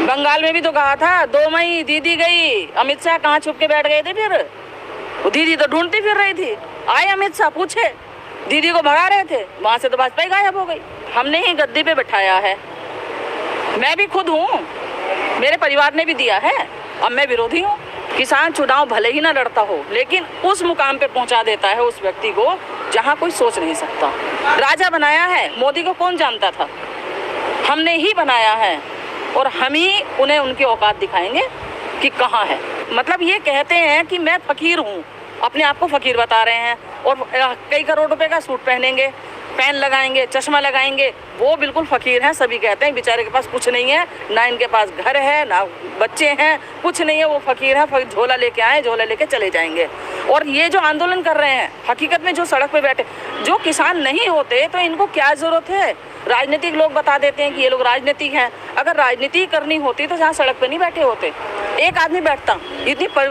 बंगाल में भी तो कहा था 2 मई दीदी गई, अमित शाह कहाँ छुप के बैठ गए थे फिर? वो दीदी तो ढूंढती फिर रही थी, आए अमित शाह पूछे, दीदी को भगा रहे थे, वहां से तो भाजपा गायब हो गई। हमने ही गद्दी पे बैठाया है, मैं भी खुद हूँ, मेरे परिवार ने भी दिया है, अब मैं विरोधी हूँ। किसान चुनाव भले ही ना लड़ता हो, लेकिन उस मुकाम पे पहुंचा देता है उस व्यक्ति को जहां कोई सोच नहीं सकता। राजा बनाया है, मोदी को कौन जानता था? हमने ही बनाया है और हम ही उन्हें उनकी औकात दिखाएंगे कि कहाँ है। मतलब ये कहते हैं कि मैं फकीर हूँ, अपने आप को फकीर बता रहे हैं और कई करोड़ रुपए का सूट पहनेंगे, पेन लगाएंगे, चश्मा लगाएंगे, वो बिल्कुल फकीर हैं। सभी कहते हैं बेचारे के पास कुछ नहीं है, ना इनके पास घर है, ना बच्चे हैं, कुछ नहीं है, वो फकीर हैं, झोला लेके आए, झोला लेके चले जाएंगे। और ये जो आंदोलन कर रहे हैं, हकीकत में जो सड़क पे बैठे, जो किसान नहीं होते तो इनको क्या ज़रूरत है? राजनीतिक लोग बता देते हैं कि ये लोग राजनीतिक हैं, अगर राजनीति करनी होती तो जहाँ सड़क पे नहीं बैठे होते, एक आदमी बैठता।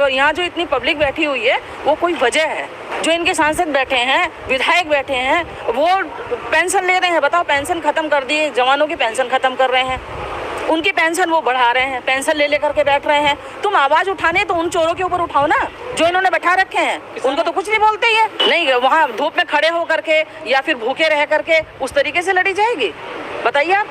यहाँ जो इतनी पब्लिक बैठी हुई है वो कोई वजह है। जो इनके सांसद बैठे हैं, विधायक बैठे हैं, वो पेंशन ले रहे हैं। बताओ, पेंशन खत्म कर दिए, जवानों की पेंशन खत्म कर रहे हैं, उनकी पेंशन वो बढ़ा रहे हैं, पेंशन ले लेकर के बैठ रहे हैं। तुम आवाज उठाने तो उन चोरों के ऊपर उठाओ ना, जो इन्होंने बैठा रखे हैं, उनको तो कुछ नहीं बोलते ये। नहीं, वहाँ धूप में खड़े होकर के या फिर भूखे रह करके उस तरीके से लड़ी जाएगी? बताइए आप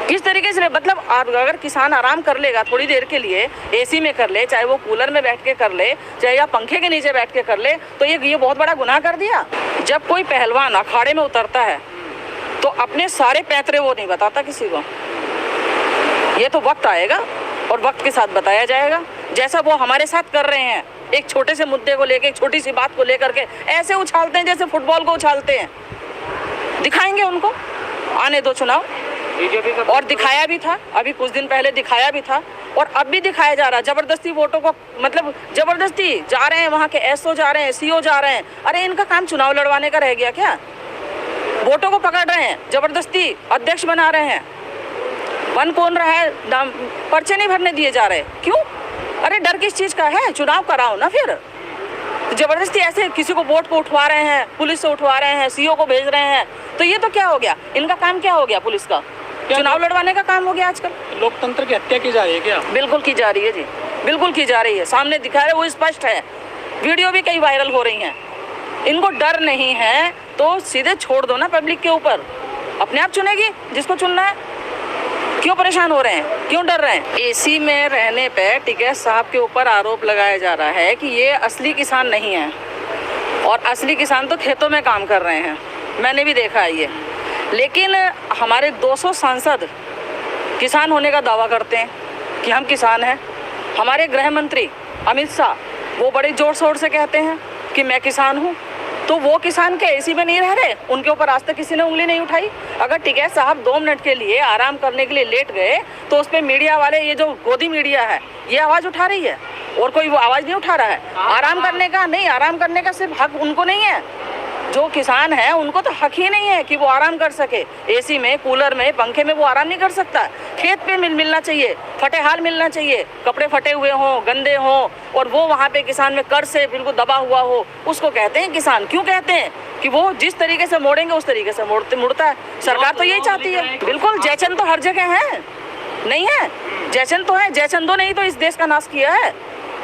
किस तरीके से? मतलब अगर किसान आराम कर लेगा थोड़ी देर के लिए, एसी में कर ले, चाहे वो कूलर में बैठ के कर ले, चाहे या पंखे के नीचे बैठ के कर ले, तो ये बहुत बड़ा गुनाह कर दिया। जब कोई पहलवान अखाड़े में उतरता है तो अपने सारे पैतरे वो नहीं बताता किसी को, ये तो वक्त आएगा और वक्त के साथ बताया जाएगा। जैसा वो हमारे साथ कर रहे हैं, एक छोटे से मुद्दे को लेके, एक छोटी सी बात को लेकर के ऐसे उछालते हैं जैसे फुटबॉल को उछालते हैं। दिखाएंगे उनको, आने दो चुनाव। और दिखाया भी था, अभी कुछ दिन पहले दिखाया भी था और अब भी दिखाया जा रहा है। जबरदस्ती वोटों को, मतलब जबरदस्ती जा रहे हैं, वहाँ के एसओ जा रहे हैं, सीओ जा रहे हैं। अरे इनका काम चुनाव लड़वाने का रह गया क्या? वोटों को पकड़ रहे हैं, जबरदस्ती अध्यक्ष बना रहे हैं, बन कौन रहा है, पर्चे नहीं भरने दिए जा रहे, क्यों? अरे डर किस चीज का है? चुनाव कराओ ना फिर। जबरदस्ती ऐसे किसी को वोट को उठवा रहे हैं, पुलिस से उठवा रहे हैं, सीओ को भेज रहे हैं, तो ये तो क्या हो गया? इनका काम क्या हो गया? पुलिस का चुनाव लड़वाने का काम हो गया आजकल। लोकतंत्र की हत्या की जा रही है क्या? बिल्कुल की जा रही है जी, बिल्कुल की जा रही है। सामने दिखा रहे, वो स्पष्ट है, वीडियो भी कई वायरल हो रही हैं। इनको डर नहीं है तो सीधे छोड़ दो ना पब्लिक के ऊपर, अपने आप चुनेगी जिसको चुनना है। क्यों परेशान हो रहे हैं, क्यों डर रहे हैं? एसी में रहने पे टिकैत साहब के ऊपर आरोप लगाया जा रहा है कि ये असली किसान नहीं है और असली किसान तो खेतों में काम कर रहे हैं। मैंने भी देखा है ये। लेकिन हमारे 200 सांसद किसान होने का दावा करते हैं कि हम किसान हैं। हमारे गृह मंत्री अमित शाह वो बड़े जोर शोर से कहते हैं कि मैं किसान हूँ। तो वो किसान के एसी में नहीं रह रहे, उनके ऊपर आज तक किसी ने उंगली नहीं उठाई। अगर टिकैत साहब 2 मिनट के लिए आराम करने के लिए लेट गए तो उस पर मीडिया वाले, ये जो गोदी मीडिया है, ये आवाज़ उठा रही है और कोई वो आवाज़ नहीं उठा रहा है। आराम करने का नहीं, आराम करने का सिर्फ हक उनको नहीं है। जो किसान है उनको तो हक ही नहीं है कि वो आराम कर सके। एसी में, कूलर में, पंखे में वो आराम नहीं कर सकता। खेत पे मिलना चाहिए, फटे हाल मिलना चाहिए, कपड़े फटे हुए हों, गंदे हों, और वो वहाँ पे किसान में कर्ज से बिल्कुल दबा हुआ हो, उसको कहते हैं किसान। क्यों कहते हैं? कि वो जिस तरीके से मोड़ेंगे उस तरीके से मुड़ता है। सरकार तो यही चाहती है। बिल्कुल, जयचंद तो हर जगह है, नहीं है? जयचंद तो है, जयचंदों ने ही तो इस देश का नाश किया है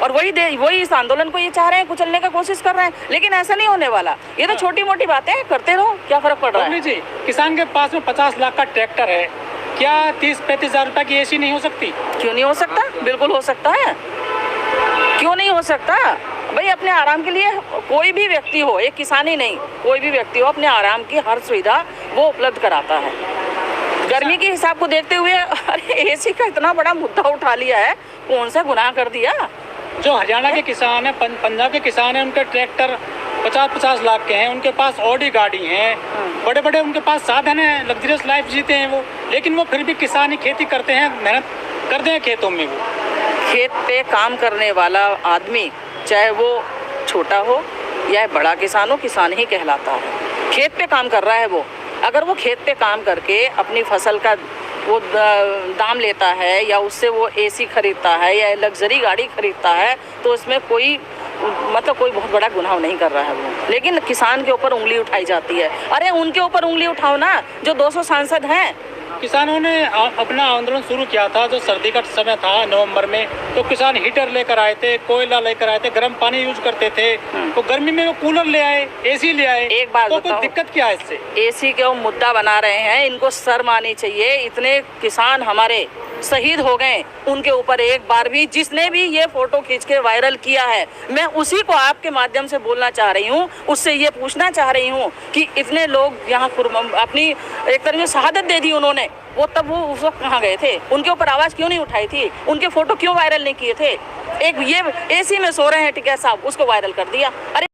और वही इस आंदोलन को ये चाह रहे हैं, कुचलने का कोशिश कर रहे हैं। लेकिन ऐसा नहीं होने वाला। ये तो छोटी मोटी बातें करते रहो, क्या फर्क पड़ रहा है? जी, किसान के पास में 50 लाख का ट्रैक्टर है, क्या 30-35 हज़ार रुपए की एसी नहीं हो सकती? क्यों नहीं हो सकता? बिल्कुल हो सकता है, क्यों नहीं हो सकता? भाई अपने आराम के लिए कोई भी व्यक्ति हो, एक किसान ही नहीं, कोई भी व्यक्ति हो, अपने आराम की हर सुविधा वो उपलब्ध कराता है। गर्मी के हिसाब को देखते हुए अरे एसी का इतना बड़ा मुद्दा उठा लिया है, कौन सा गुनाह कर दिया? जो हरियाणा के किसान हैं, पंजाब के किसान हैं, उनके ट्रैक्टर 50-50 लाख के हैं, उनके पास ऑडी गाड़ी हैं, बड़े बड़े उनके पास साधन हैं, लग्जरियस लाइफ जीते हैं वो, लेकिन वो फिर भी किसानी खेती करते हैं, मेहनत करते हैं खेतों में। वो खेत पे काम करने वाला आदमी, चाहे वो छोटा हो या बड़ा किसान हो, किसान ही कहलाता है। खेत पे काम कर रहा है वो। अगर वो खेत पे काम करके अपनी फसल का वो दाम लेता है या उससे वो एसी खरीदता है या लग्जरी गाड़ी खरीदता है, तो उसमें कोई बहुत बड़ा गुनाह नहीं कर रहा है वो। लेकिन किसान के ऊपर उंगली उठाई जाती है। अरे उनके ऊपर उंगली उठाओ ना, जो 200 सांसद हैं, किसानों ने अपना आंदोलन शुरू किया था जो सर्दी का समय था नवंबर में, तो किसान हीटर लेकर आए थे, कोयला लेकर आए थे, गर्म पानी यूज करते थे, तो गर्मी में वो कूलर ले आए, एसी ले आए। एक बात तो बताओ, कोई दिक्कत क्या है इससे? एसी के वो मुद्दा बना रहे हैं, इनको शर्म आनी चाहिए। इतने किसान हमारे शहीद हो गए, उनके ऊपर एक बार भी जिसने भी ये फोटो खींच के वायरल किया है, मैं उसी को आपके माध्यम से बोलना चाह रही हूँ, उससे ये पूछना चाह रही हूँ कि इतने लोग यहाँ अपनी एक तरह से शहादत दे दी उन्होंने, वो तब वो उस वक्त कहाँ गए थे? उनके ऊपर आवाज क्यों नहीं उठाई थी? उनके फोटो क्यों वायरल नहीं किए थे? एक ये एसी में सो रहे हैं टिकैत साहब, उसको वायरल कर दिया। अरे